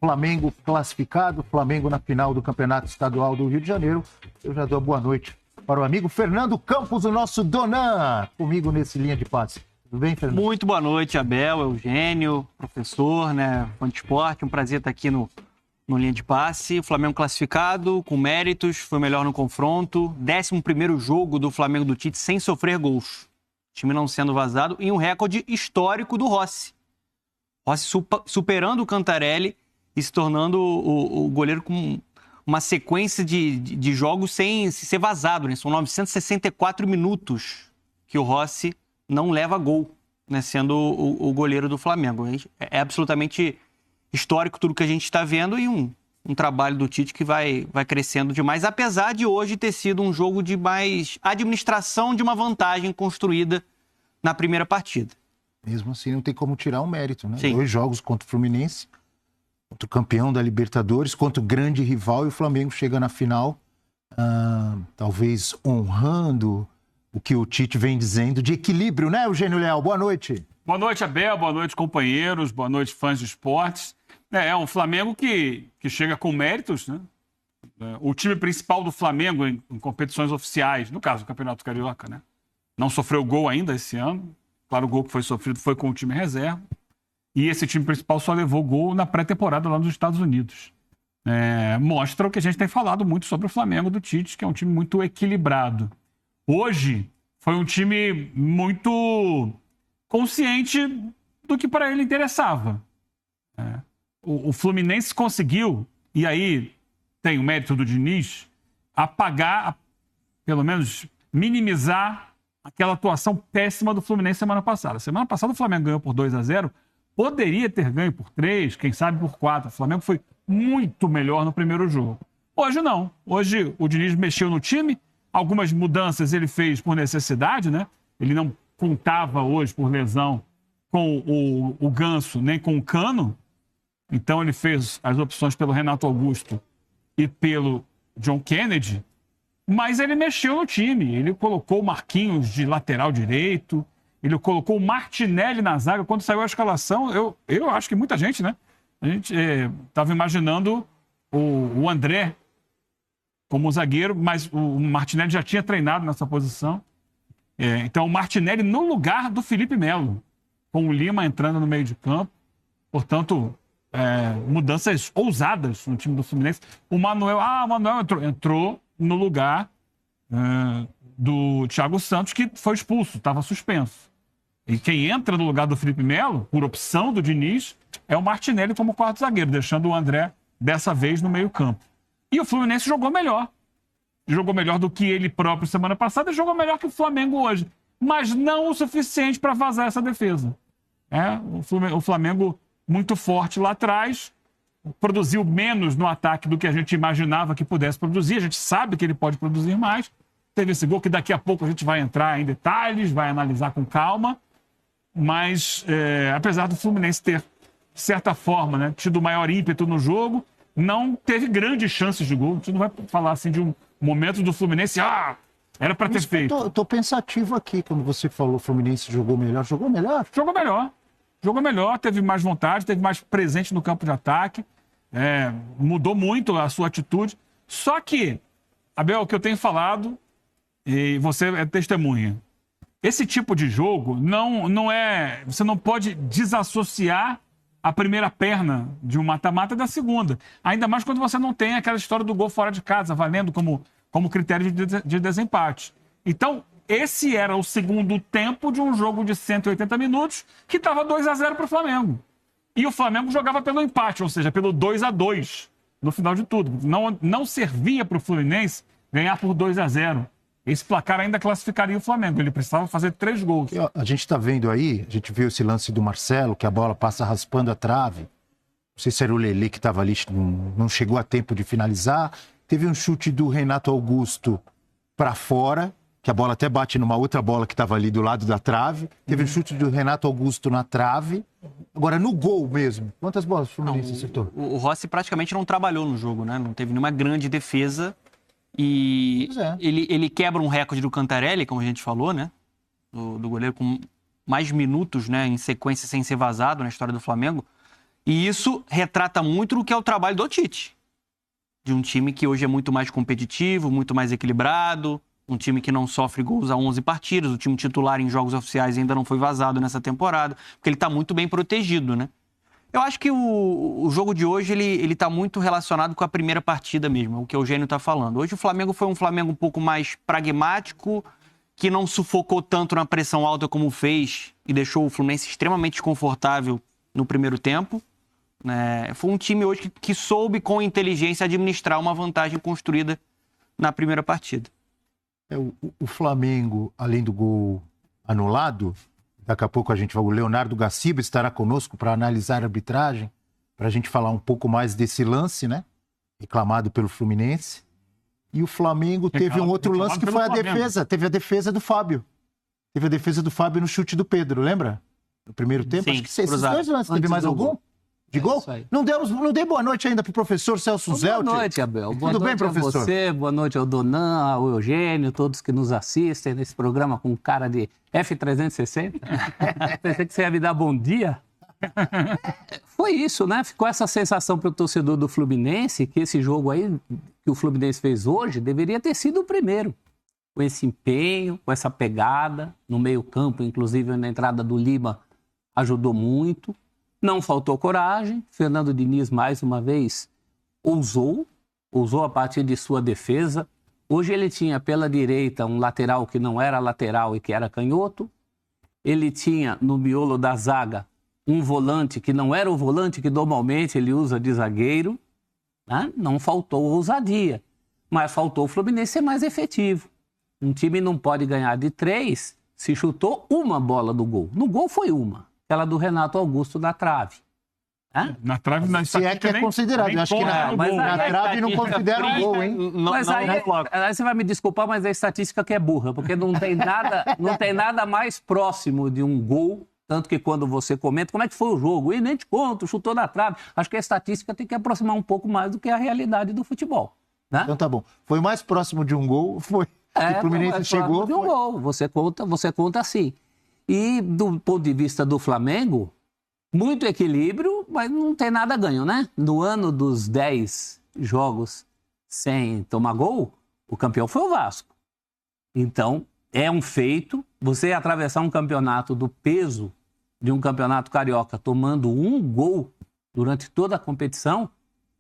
Flamengo classificado, Flamengo na final do Campeonato Estadual do Rio de Janeiro. Eu já dou a boa noite para o amigo Fernando Campos, o nosso Donan, comigo nesse linha de passe. Tudo bem, Fernando? Muito boa noite, Abel, Eugênio, professor, fã de esporte. Um prazer estar aqui no linha de passe. O Flamengo classificado, com méritos, foi melhor no confronto. 11º jogo do Flamengo do Tite sem sofrer gols. O time não sendo vazado e um recorde histórico do Rossi. Rossi superando o Cantarelli e se tornando o goleiro com uma sequência de jogos sem ser vazado, né? São 964 minutos que o Rossi não leva gol, né? Sendo o goleiro do Flamengo. É absolutamente histórico tudo que a gente está vendo e um trabalho do Tite que vai crescendo demais, apesar de hoje ter sido um jogo de mais administração de uma vantagem construída na primeira partida. Mesmo assim, não tem como tirar um mérito, né? Sim. 2 jogos contra o Fluminense, contra o campeão da Libertadores, contra o grande rival, e o Flamengo chega na final, talvez honrando o que o Tite vem dizendo de equilíbrio, né, Eugênio Leal? Boa noite. Boa noite, Abel. Boa noite, companheiros. Boa noite, fãs de esportes. É um Flamengo que chega com méritos, né? O time principal do Flamengo em competições oficiais, no caso, o Campeonato Carioca, né? Não sofreu gol ainda esse ano. Claro, o gol que foi sofrido foi com o time reserva. E esse time principal só levou gol na pré-temporada lá nos Estados Unidos. Mostra o que a gente tem falado muito sobre o Flamengo do Tite, que é um time muito equilibrado. Hoje foi um time muito consciente do que para ele interessava. O Fluminense conseguiu, e aí tem o mérito do Diniz, apagar, pelo menos minimizar aquela atuação péssima do Fluminense semana passada. Semana passada o Flamengo ganhou por 2-0, poderia ter ganho por 3, quem sabe por 4. O Flamengo foi muito melhor no primeiro jogo. Hoje não. Hoje o Diniz mexeu no time, algumas mudanças ele fez por necessidade, né? Ele não contava hoje por lesão com o Ganso nem com o Cano. Então ele fez as opções pelo Renato Augusto e pelo John Kennedy, mas ele mexeu no time. Ele colocou o Marquinhos de lateral direito, ele colocou o Martinelli na zaga. Quando saiu a escalação, eu acho que muita gente, né? A gente estava imaginando o André como zagueiro, mas o Martinelli já tinha treinado nessa posição. Então o Martinelli no lugar do Felipe Melo, com o Lima entrando no meio de campo. Portanto, mudanças ousadas no time do Fluminense. O Manuel entrou no lugar do Thiago Santos, que foi expulso, estava suspenso. E quem entra no lugar do Felipe Melo, por opção do Diniz, é o Martinelli como quarto zagueiro, deixando o André, dessa vez, no meio-campo. E o Fluminense jogou melhor. Jogou melhor do que ele próprio semana passada e jogou melhor que o Flamengo hoje. Mas não o suficiente para vazar essa defesa. O Flamengo muito forte lá atrás, produziu menos no ataque do que a gente imaginava que pudesse produzir. A gente sabe que ele pode produzir mais. Teve esse gol que daqui a pouco a gente vai entrar em detalhes, vai analisar com calma. Mas, apesar do Fluminense ter, de certa forma, né, tido maior ímpeto no jogo, não teve grandes chances de gol. A gente não vai falar assim de um momento do Fluminense, era para ter feito. Eu tô pensativo aqui, quando você falou o Fluminense jogou melhor. Jogou melhor? Jogou melhor, teve mais vontade, teve mais presente no campo de ataque, mudou muito a sua atitude. Só que, Abel, o que eu tenho falado, e você é testemunha, esse tipo de jogo não é... Você não pode desassociar a primeira perna de um mata-mata da segunda. Ainda mais quando você não tem aquela história do gol fora de casa, valendo como critério de desempate. Então, esse era o segundo tempo de um jogo de 180 minutos que estava 2-0 para o Flamengo. E o Flamengo jogava pelo empate, ou seja, pelo 2-2 no final de tudo. Não servia para o Fluminense ganhar por 2-0. Esse placar ainda classificaria o Flamengo. Ele precisava fazer 3 gols. A gente está vendo aí, a gente viu esse lance do Marcelo, que a bola passa raspando a trave. Não sei se era o Lelê que estava ali, não chegou a tempo de finalizar. Teve um chute do Renato Augusto para fora, que a bola até bate numa outra bola que estava ali do lado da trave. Teve um chute do Renato Augusto na trave. Agora, no gol mesmo, quantas bolas o Fluminense acertou? O Rossi praticamente não trabalhou no jogo, né? Não teve nenhuma grande defesa. E ele quebra um recorde do Cantarelli, como a gente falou, né? Do goleiro com mais minutos, né, em sequência sem ser vazado na história do Flamengo. E isso retrata muito o que é o trabalho do Tite. De um time que hoje é muito mais competitivo, muito mais equilibrado, um time que não sofre gols há 11 partidas, o time titular em jogos oficiais ainda não foi vazado nessa temporada, porque ele está muito bem protegido, né? Eu acho que o jogo de hoje ele está muito relacionado com a primeira partida mesmo, o que o Eugênio está falando. Hoje o Flamengo foi um Flamengo um pouco mais pragmático, que não sufocou tanto na pressão alta como fez e deixou o Fluminense extremamente desconfortável no primeiro tempo. Foi um time hoje que soube com inteligência administrar uma vantagem construída na primeira partida. O Flamengo, além do gol anulado, daqui a pouco o Leonardo Gaciba estará conosco para analisar a arbitragem, para a gente falar um pouco mais desse lance, né? Reclamado pelo Fluminense. E o Flamengo teve um outro lance que foi a defesa. Teve a defesa do Fábio. Teve a defesa do Fábio no chute do Pedro, lembra? No primeiro tempo. Sim, acho que esses dois lances. Teve mais algum? De gol? Não dei boa noite ainda pro professor Celso Zelt. Boa noite, Abel. Boa Tudo noite bem, professor? a você, boa noite ao Donan, ao Eugênio, todos que nos assistem nesse programa com cara de F360. Pensei que você ia me dar bom dia. Foi isso, né? Ficou essa sensação para o torcedor do Fluminense que esse jogo aí que o Fluminense fez hoje deveria ter sido o primeiro. Com esse empenho, com essa pegada, no meio-campo, inclusive na entrada do Lima, ajudou muito. Não faltou coragem. Fernando Diniz, mais uma vez, ousou a partir de sua defesa. Hoje ele tinha pela direita um lateral que não era lateral e que era canhoto. Ele tinha no miolo da zaga um volante que não era o volante que normalmente ele usa de zagueiro. Né? Não faltou ousadia, mas faltou o Fluminense ser mais efetivo. Um time não pode ganhar de 3 se chutou uma bola do gol. No gol foi uma. Aquela do Renato Augusto na trave. Na trave, na Se é que é considerado. Eu acho que na trave não considera um gol, hein? Mas aí você vai me desculpar, mas a estatística que é burra, porque não tem nada mais próximo de um gol, tanto que quando você comenta, como é que foi o jogo? E nem te conto, chutou na trave. Acho que a estatística tem que aproximar um pouco mais do que a realidade do futebol. Né? Então tá bom. Foi mais próximo de um gol, foi. O Fluminense chegou. De um gol. Você conta assim. E do ponto de vista do Flamengo, muito equilíbrio, mas não tem nada ganho, né? No ano dos 10 jogos sem tomar gol, o campeão foi o Vasco. Então, é um feito você atravessar um campeonato do peso de um campeonato carioca tomando um gol durante toda a competição.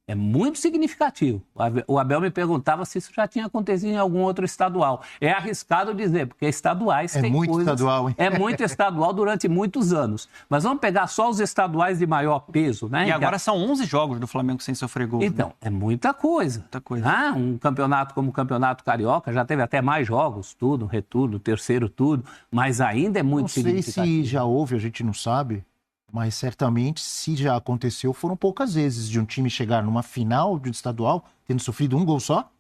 É muito significativo. O Abel me perguntava se isso já tinha acontecido em algum outro estadual. É arriscado dizer, porque estaduais tem muito coisas... estadual, hein? É muito estadual durante muitos anos. Mas vamos pegar só os estaduais de maior peso, né? E agora são 11 jogos do Flamengo sem sofrer gol. Então, né? É muita coisa. Muita coisa. Um campeonato como o Campeonato Carioca já teve até mais jogos, tudo, retorno, terceiro, tudo. Mas ainda é muito significativo. Não sei se já houve, a gente não sabe. Mas certamente, se já aconteceu, foram poucas vezes de um time chegar numa final de estadual tendo sofrido um gol só.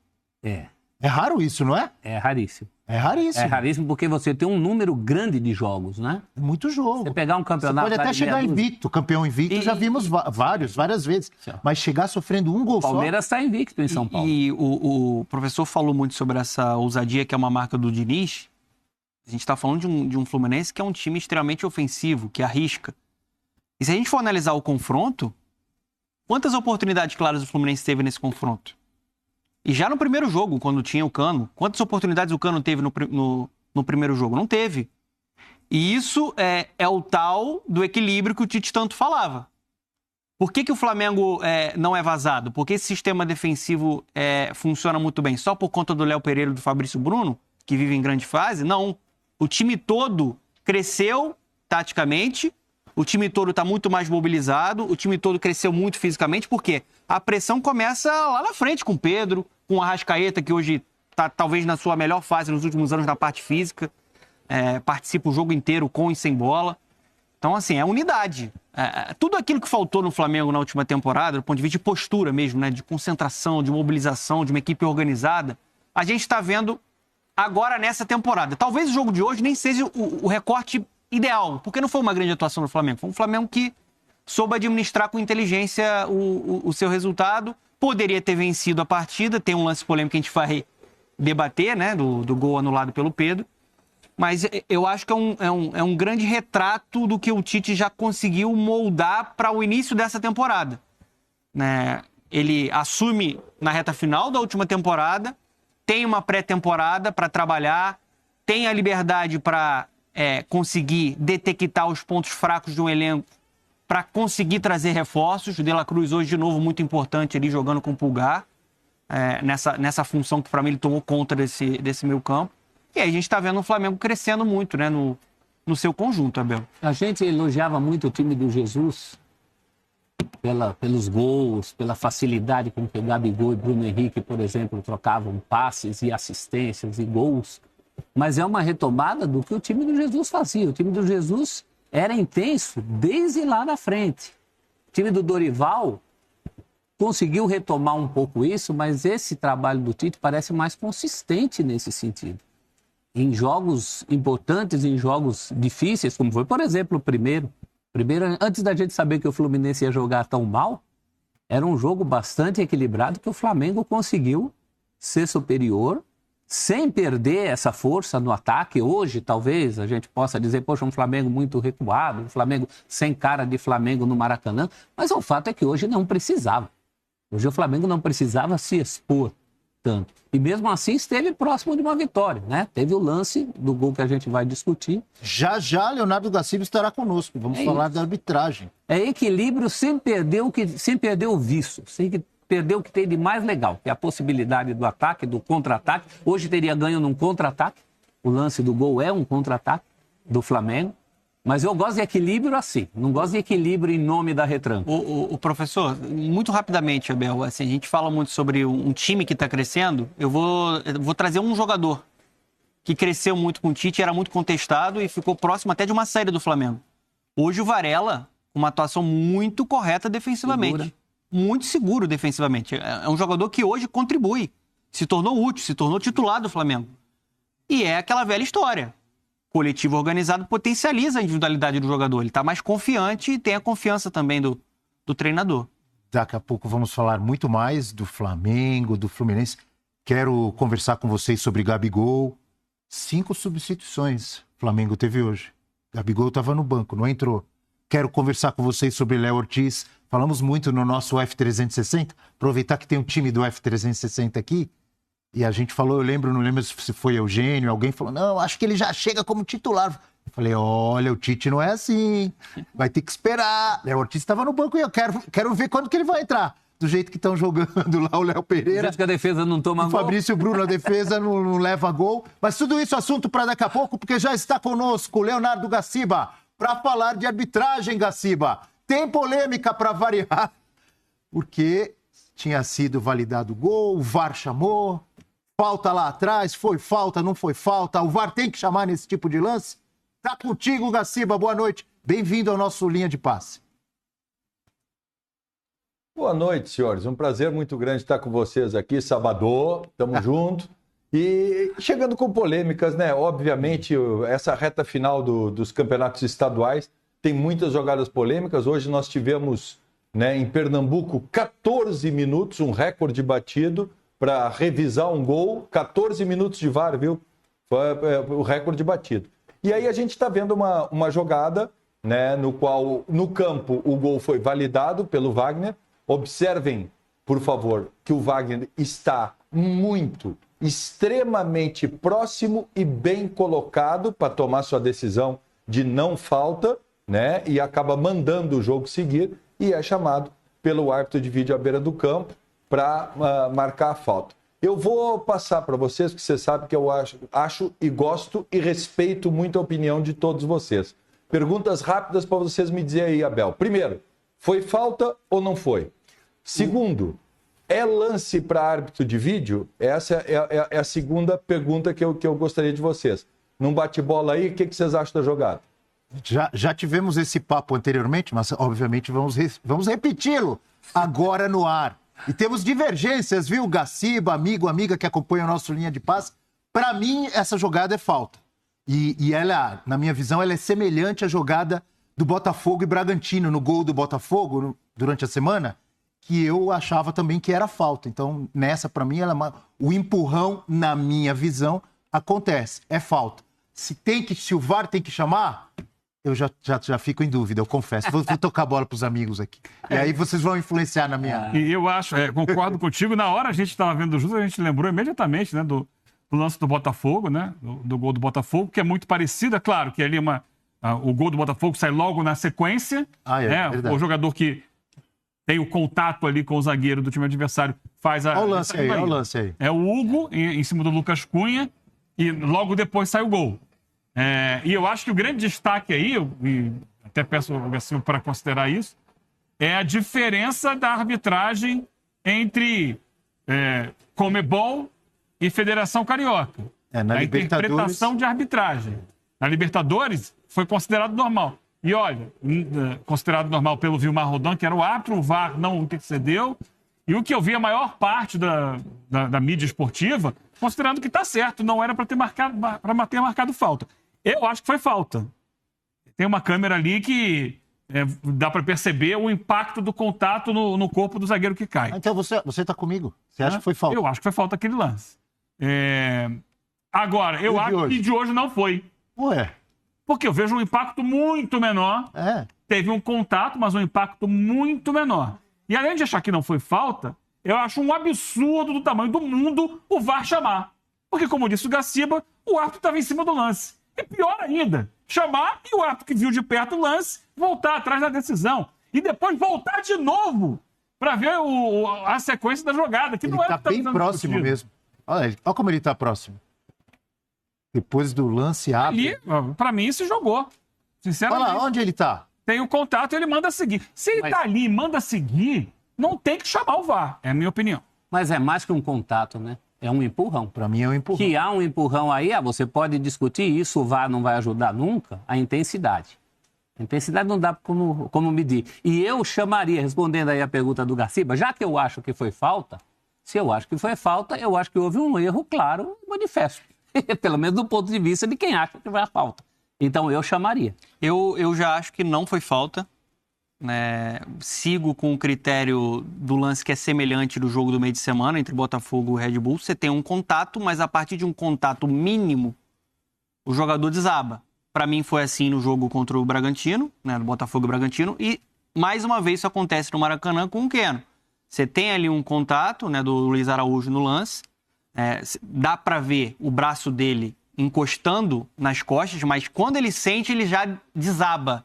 É raro isso, não é? É raríssimo. É raríssimo. É raríssimo porque você tem um número grande de jogos, né? É muito jogo. Você pegar um campeonato... Você pode até chegar invicto, campeão invicto, já vimos várias vezes. Mas chegar sofrendo um gol só... Palmeiras está invicto em São Paulo. E o professor falou muito sobre essa ousadia que é uma marca do Diniz. A gente está falando de um Fluminense que é um time extremamente ofensivo, que arrisca. E se a gente for analisar o confronto, quantas oportunidades claras o Fluminense teve nesse confronto? E já no primeiro jogo, quando tinha o Cano, quantas oportunidades o Cano teve no primeiro jogo? Não teve. E isso é o tal do equilíbrio que o Tite tanto falava. Por que o Flamengo não é vazado? Porque esse sistema defensivo funciona muito bem só por conta do Léo Pereira e do Fabrício Bruno, que vivem em grande fase? Não. O time todo cresceu taticamente. O time todo está muito mais mobilizado, o time todo cresceu muito fisicamente, porque a pressão começa lá na frente com o Pedro, com o Arrascaeta, que hoje está talvez na sua melhor fase nos últimos anos na parte física, participa o jogo inteiro com e sem bola. Então, assim, é unidade. Tudo aquilo que faltou no Flamengo na última temporada, do ponto de vista de postura mesmo, né, de concentração, de mobilização, de uma equipe organizada, a gente está vendo agora nessa temporada. Talvez o jogo de hoje nem seja o recorte ideal, porque não foi uma grande atuação do Flamengo. Foi um Flamengo que soube administrar com inteligência o seu resultado. Poderia ter vencido a partida. Tem um lance polêmico que a gente vai debater, né? Do gol anulado pelo Pedro. Mas eu acho que é um grande retrato do que o Tite já conseguiu moldar para o início dessa temporada. Né? Ele assume na reta final da última temporada, tem uma pré-temporada para trabalhar, tem a liberdade para conseguir detectar os pontos fracos de um elenco, para conseguir trazer reforços. O De La Cruz hoje, de novo, muito importante ali, jogando com o Pulgar, nessa função que, para mim, ele tomou conta desse meio campo. E aí a gente está vendo o Flamengo crescendo muito, né, no seu conjunto, Abel. A gente elogiava muito o time do Jesus pelos gols, pela facilidade com que o Gabigol e Bruno Henrique, por exemplo, trocavam passes e assistências e gols. Mas é uma retomada do que o time do Jesus fazia. O time do Jesus era intenso desde lá na frente. O time do Dorival conseguiu retomar um pouco isso, mas esse trabalho do Tite parece mais consistente nesse sentido. Em jogos importantes, em jogos difíceis, como foi, por exemplo, o primeiro, antes da gente saber que o Fluminense ia jogar tão mal, era um jogo bastante equilibrado que o Flamengo conseguiu ser superior, sem perder essa força no ataque. Hoje, talvez, a gente possa dizer, poxa, um Flamengo muito recuado, um Flamengo sem cara de Flamengo no Maracanã, mas o fato é que hoje não precisava. Hoje o Flamengo não precisava se expor tanto. E mesmo assim esteve próximo de uma vitória, né? Teve o lance do gol que a gente vai discutir. Já Leonardo Gaciba estará conosco. Vamos falar da arbitragem. É equilíbrio sem perder o vício, sem perder o que tem de mais legal, que é a possibilidade do ataque, do contra-ataque. Hoje teria ganho num contra-ataque. O lance do gol é um contra-ataque do Flamengo. Mas eu gosto de equilíbrio assim, não gosto de equilíbrio em nome da retranca. O professor, muito rapidamente, Abel, assim, a gente fala muito sobre um time que está crescendo. Eu vou trazer um jogador que cresceu muito com o Tite, era muito contestado e ficou próximo até de uma saída do Flamengo. Hoje o Varela, uma atuação muito correta defensivamente. Segura. Muito seguro defensivamente. É um jogador que hoje contribui, se tornou útil, se tornou titular do Flamengo. E é aquela velha história. Coletivo organizado potencializa a individualidade do jogador. Ele está mais confiante e tem a confiança também do treinador. Daqui a pouco vamos falar muito mais do Flamengo, do Fluminense. Quero conversar com vocês sobre Gabigol. 5 substituições o Flamengo teve hoje. Gabigol estava no banco, não entrou. Quero conversar com vocês sobre Léo Ortiz. Falamos muito no nosso F360. Aproveitar que tem um time do F360 aqui. E a gente falou, não lembro se foi Eugênio, alguém falou, não, acho que ele já chega como titular. Eu falei, olha, o Tite não é assim, vai ter que esperar. Léo Ortiz estava no banco e eu quero ver quando que ele vai entrar. Do jeito que estão jogando lá o Léo Pereira. Do jeito que a defesa não toma gol. O Fabrício Bruno, a defesa não leva gol. Mas tudo isso é assunto para daqui a pouco, porque já está conosco o Leonardo Gaciba, para falar de arbitragem, Gaciba. Tem polêmica para variar, porque tinha sido validado o gol, o VAR chamou... Falta lá atrás, foi falta, não foi falta. O VAR tem que chamar nesse tipo de lance? Tá contigo, Gaciba, boa noite. Bem-vindo ao nosso Linha de Passe. Boa noite, senhores. Um prazer muito grande estar com vocês aqui. Sabadão, tamo junto. E chegando com polêmicas, né? Obviamente, essa reta final dos campeonatos estaduais tem muitas jogadas polêmicas. Hoje nós tivemos, né, em Pernambuco, 14 minutos, um recorde batido para revisar um gol, 14 minutos de VAR, viu? Foi o recorde batido. E aí a gente está vendo uma jogada, né, no qual, no campo, o gol foi validado pelo Wagner. Observem, por favor, que o Wagner está extremamente próximo e bem colocado para tomar sua decisão de não falta, né? E acaba mandando o jogo seguir e é chamado pelo árbitro de vídeo à beira do campo para marcar a falta. Eu vou passar para vocês, porque você sabe que eu acho e gosto e respeito muito a opinião de todos vocês. Perguntas rápidas para vocês me dizer aí, Abel. Primeiro, foi falta ou não foi? Segundo, é lance para árbitro de vídeo? Essa é a segunda pergunta que eu gostaria de vocês. Num bate-bola aí, o que vocês acham da jogada? Já tivemos esse papo anteriormente, mas obviamente vamos repeti-lo agora no ar. E temos divergências, viu, Gaciba, amiga que acompanha o nosso Linha de Passe. Para mim, essa jogada é falta. E ela, na minha visão, ela é semelhante à jogada do Botafogo e Bragantino, no gol do Botafogo, durante a semana, que eu achava também que era falta. Então, nessa, para mim, o empurrão, na minha visão, acontece. É falta. se o VAR tem que chamar, eu já fico em dúvida, eu confesso. Vou tocar a bola pros amigos aqui. E aí vocês vão influenciar na minha... E eu acho, concordo contigo, na hora a gente estava vendo o jogo, a gente lembrou imediatamente, né, do lance do Botafogo, né, do gol do Botafogo, que é muito parecido, é claro que ali o gol do Botafogo sai logo na sequência, né, o jogador que tem o contato ali com o zagueiro do time adversário faz a... Olha o lance aí. É o Hugo em cima do Lucas Cunha e logo depois sai o gol. E eu acho que o grande destaque aí, e até peço ao Garcia para considerar isso, é a diferença da arbitragem entre Conmebol e Federação Carioca. Na interpretação de arbitragem. Na Libertadores foi considerado normal. E olha, considerado normal pelo Vilmar Rodan, que era o árbitro, o VAR não intercedeu. E o que eu vi a maior parte da mídia esportiva, considerando que está certo, não era para ter marcado falta. Eu acho que foi falta. Tem uma câmera ali que dá para perceber o impacto do contato no corpo do zagueiro que cai. Então você está comigo. Você acha que foi falta? Eu acho que foi falta aquele lance. Agora, eu acho que de hoje não foi. Ué? Porque eu vejo um impacto muito menor. Teve um contato, mas um impacto muito menor. E além de achar que não foi falta, eu acho um absurdo do tamanho do mundo o VAR chamar. Porque, como disse o Gaciba, o árbitro estava em cima do lance. E pior ainda, chamar e o árbitro que viu de perto o lance voltar atrás da decisão. E depois voltar de novo para ver a sequência da jogada. Que ele não está bem próximo mesmo. Olha como ele está próximo. Depois do lance, abre. Ali, para mim, se jogou. Sinceramente. Olha lá, onde ele está? Tem o contato e ele manda seguir. Se ele tá ali e manda seguir, não tem que chamar o VAR. É a minha opinião. Mas é mais que um contato, né? É um empurrão. Para mim é um empurrão. Que há um empurrão aí, você pode discutir isso, o VAR não vai ajudar nunca, a intensidade. A intensidade não dá como medir. E eu chamaria, respondendo aí a pergunta do Garciba, já que eu acho que foi falta, se eu acho que foi falta, eu acho que houve um erro claro e manifesto. Pelo menos do ponto de vista de quem acha que foi a falta. Então eu chamaria. Eu já acho que não foi falta. Sigo com o critério do lance que é semelhante do jogo do meio de semana entre Botafogo e Red Bull. Você tem um contato, mas a partir de um contato mínimo, o jogador desaba. Para mim foi assim no jogo contra o Bragantino, no Botafogo e Bragantino, e mais uma vez isso acontece no Maracanã com o Keno. Você tem ali um contato do Luiz Araújo no lance, dá para ver o braço dele encostando nas costas, mas quando ele sente, ele já desaba.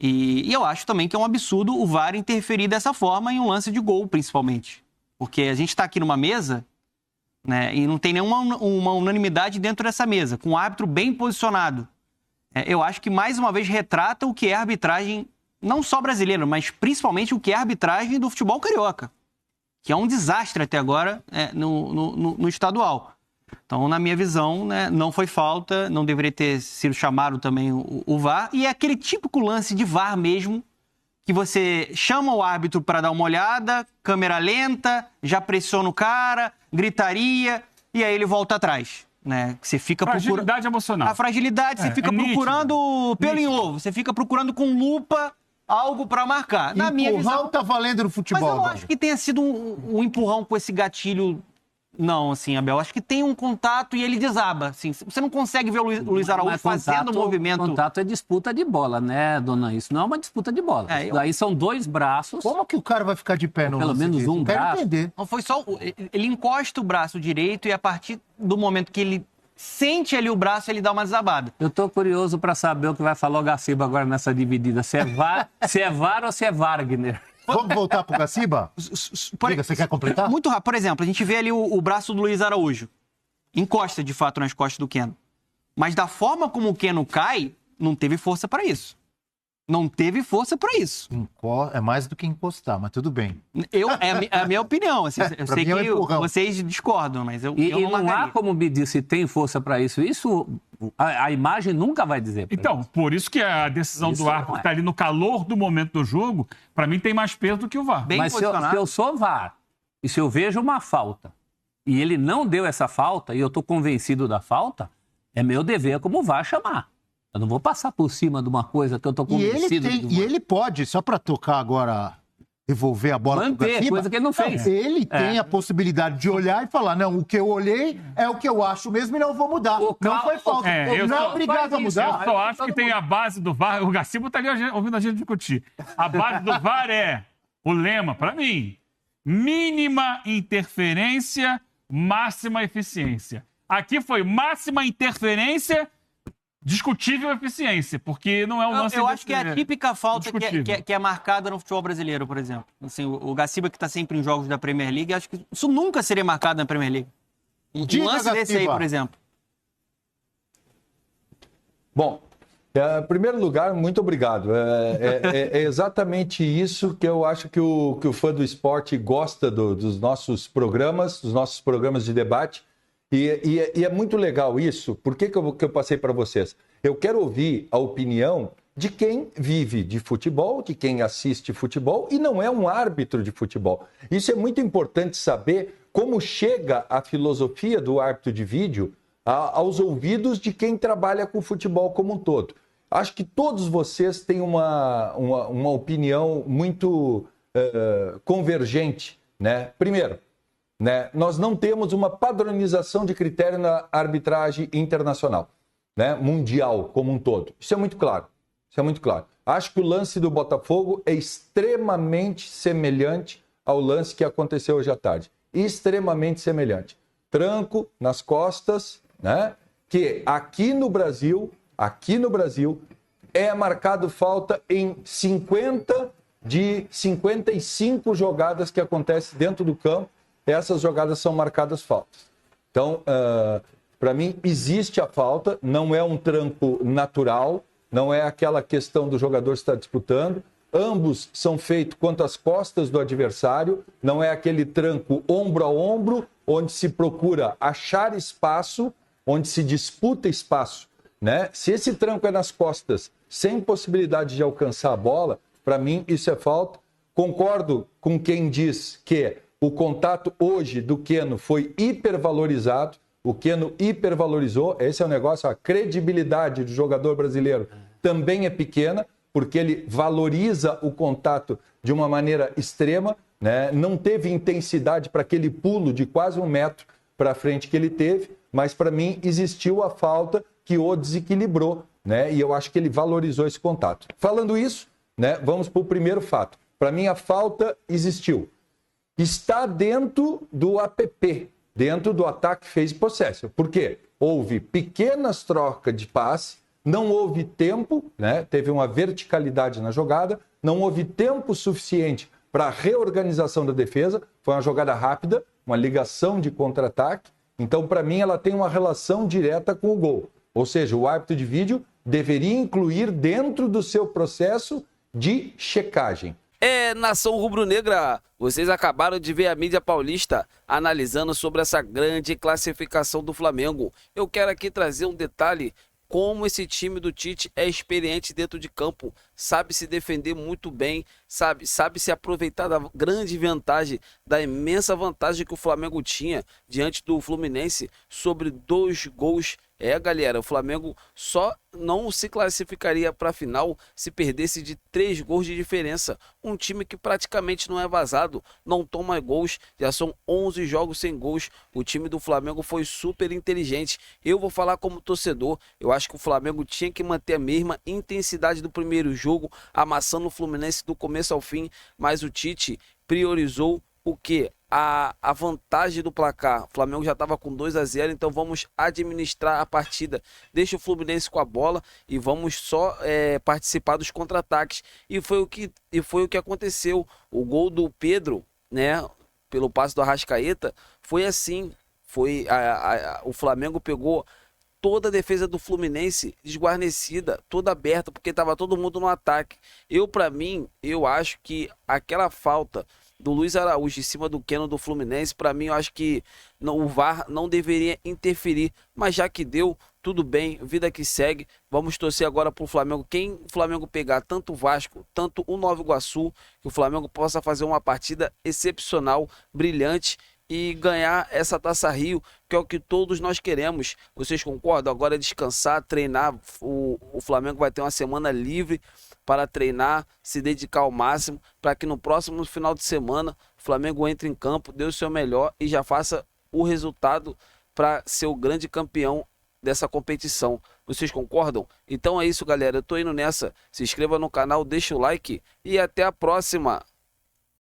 E eu acho também que é um absurdo o VAR interferir dessa forma em um lance de gol, principalmente. Porque a gente está aqui numa mesa, e não tem nenhuma uma unanimidade dentro dessa mesa, com o árbitro bem posicionado. Eu acho que, mais uma vez, retrata o que é a arbitragem, não só brasileira, mas principalmente o que é a arbitragem do futebol carioca, que é um desastre até agora no estadual. Então, na minha visão, não foi falta, não deveria ter sido chamado também o VAR. E é aquele típico lance de VAR mesmo, que você chama o árbitro para dar uma olhada, câmera lenta, já pressiona o cara, gritaria, e aí ele volta atrás. Você fica fragilidade emocional. A fragilidade, você fica procurando pelo em ovo, você fica procurando com lupa algo para marcar. Na minha visão, tá valendo no futebol. Mas eu não acho que tenha sido um empurrão com esse gatilho. Não, assim, Abel, acho que tem um contato e ele desaba, assim, você não consegue ver o Luiz Araújo fazendo o movimento. Contato é disputa de bola, né, dona? Isso não é uma disputa de bola. Daí são dois braços. Como que o cara vai ficar de pé no pelo menos um braço? Não foi só... Ele encosta o braço direito e a partir do momento que ele sente ali o braço, ele dá uma desabada. Eu tô curioso para saber o que vai falar o Gaciba agora nessa dividida. Se é VAR ou se é Wagner? Vamos voltar pro Gaciba? Diga, você quer completar? Muito rápido. Por exemplo, a gente vê ali o braço do Luiz Araújo. Encosta, de fato, nas costas do Keno. Mas da forma como o Keno cai, não teve força para isso. Não teve força para isso. É mais do que encostar, mas tudo bem. É a minha opinião. Assim, eu sei que vocês discordam, mas eu não há como medir se tem força para isso. Isso a imagem nunca vai dizer. Então, por isso que a decisão do árbitro que está ali no calor do momento do jogo, para mim tem mais peso do que o VAR. Mas se eu sou VAR e se eu vejo uma falta e ele não deu essa falta e eu estou convencido da falta, é meu dever como VAR chamar. Eu não vou passar por cima de uma coisa que eu estou convencido. E ele pode, só para tocar agora, devolver a bola pro Manter, Gaciba. coisa que ele não fez. Ele tem a possibilidade de olhar e falar, não, o que eu olhei é o que eu acho mesmo e não vou mudar. Não foi falta. eu não é só- obrigado a mudar. Eu só acho que tem a base do VAR. O Gaciba tá ali ouvindo a gente discutir. A base do VAR é o lema, para mim: mínima interferência, máxima eficiência. Aqui foi máxima interferência, discutível eficiência, porque não é um lance... Eu acho que é a típica falta Indiscutível. que é marcada no futebol brasileiro, por exemplo. Assim, o Gaciba, que está sempre em jogos da Premier League, acho que isso nunca seria marcado na Premier League. Um Diga, lance desse aí, Gaciba. por exemplo. Bom, em primeiro lugar, muito obrigado. É exatamente isso que eu acho que o fã do esporte gosta dos nossos programas de debate. E é muito legal isso. Por que eu passei para vocês? Eu quero ouvir a opinião de quem vive de futebol, de quem assiste futebol e não é um árbitro de futebol. Isso é muito importante saber como chega a filosofia do árbitro de vídeo aos ouvidos de quem trabalha com futebol como um todo. Acho que todos vocês têm uma opinião muito convergente, né? Primeiro, né, nós não temos uma padronização de critério na arbitragem internacional, né, mundial como um todo. Isso é muito claro. Isso é muito claro. Acho que o lance do Botafogo é extremamente semelhante ao lance que aconteceu hoje à tarde. Extremamente semelhante. Tranco nas costas, né? Que aqui no Brasil é marcado falta em 50 de 55 jogadas que acontecem dentro do campo. Essas jogadas são marcadas faltas. Então, para mim, existe a falta, não é um tranco natural, não é aquela questão do jogador estar disputando. Ambos são feitos quanto às costas do adversário, não é aquele tranco ombro a ombro, onde se procura achar espaço, onde se disputa espaço, né? Se esse tranco é nas costas, sem possibilidade de alcançar a bola, para mim isso é falta. Concordo com quem diz que o contato hoje do Keno foi hipervalorizado, o Keno hipervalorizou, esse é o negócio, a credibilidade do jogador brasileiro também é pequena, porque ele valoriza o contato de uma maneira extrema, né? Não teve intensidade para aquele pulo de quase 1 metro para frente que ele teve, mas para mim existiu a falta que o desequilibrou, né? E eu acho que ele valorizou esse contato. Falando isso, né, vamos para o primeiro fato. Para mim a falta existiu. Está dentro do APP, dentro do ataque phase possession. Por quê? Houve pequenas trocas de passe, não houve tempo, né? Teve uma verticalidade na jogada, não houve tempo suficiente para a reorganização da defesa, foi uma jogada rápida, uma ligação de contra-ataque. Então, para mim, ela tem uma relação direta com o gol. Ou seja, o árbitro de vídeo deveria incluir dentro do seu processo de checagem. Nação rubro-negra, vocês acabaram de ver a mídia paulista analisando sobre essa grande classificação do Flamengo. Eu quero aqui trazer um detalhe, como esse time do Tite é experiente dentro de campo, sabe se defender muito bem, sabe se aproveitar da grande vantagem, da imensa vantagem que o Flamengo tinha diante do Fluminense sobre 2 gols. Galera, o Flamengo só não se classificaria para a final se perdesse de 3 gols de diferença. Um time que praticamente não é vazado, não toma gols, já são 11 jogos sem gols. O time do Flamengo foi super inteligente. Eu vou falar como torcedor, eu acho que o Flamengo tinha que manter a mesma intensidade do primeiro jogo, amassando o Fluminense do começo ao fim, mas o Tite priorizou o quê? A vantagem do placar. O Flamengo já estava com 2-0, então vamos administrar a partida. Deixa o Fluminense com a bola e vamos só participar dos contra-ataques. E foi o que aconteceu. O gol do Pedro, né, pelo passe do Arrascaeta, foi assim. O Flamengo pegou toda a defesa do Fluminense desguarnecida, toda aberta, porque estava todo mundo no ataque. Eu acho que aquela falta do Luiz Araújo em cima do Keno do Fluminense, para mim, eu acho que o VAR não deveria interferir, mas já que deu, tudo bem, vida que segue. Vamos torcer agora para o Flamengo. Quem o Flamengo pegar, tanto o Vasco, tanto o Nova Iguaçu, que o Flamengo possa fazer uma partida excepcional, brilhante, e ganhar essa Taça Rio, que é o que todos nós queremos. Vocês concordam? Agora é descansar, treinar. O Flamengo vai ter uma semana livre para treinar, se dedicar ao máximo, para que no próximo final de semana o Flamengo entre em campo, dê o seu melhor e já faça o resultado para ser o grande campeão dessa competição. Vocês concordam? Então é isso, galera. Eu tô indo nessa. Se inscreva no canal, deixa o like e até a próxima.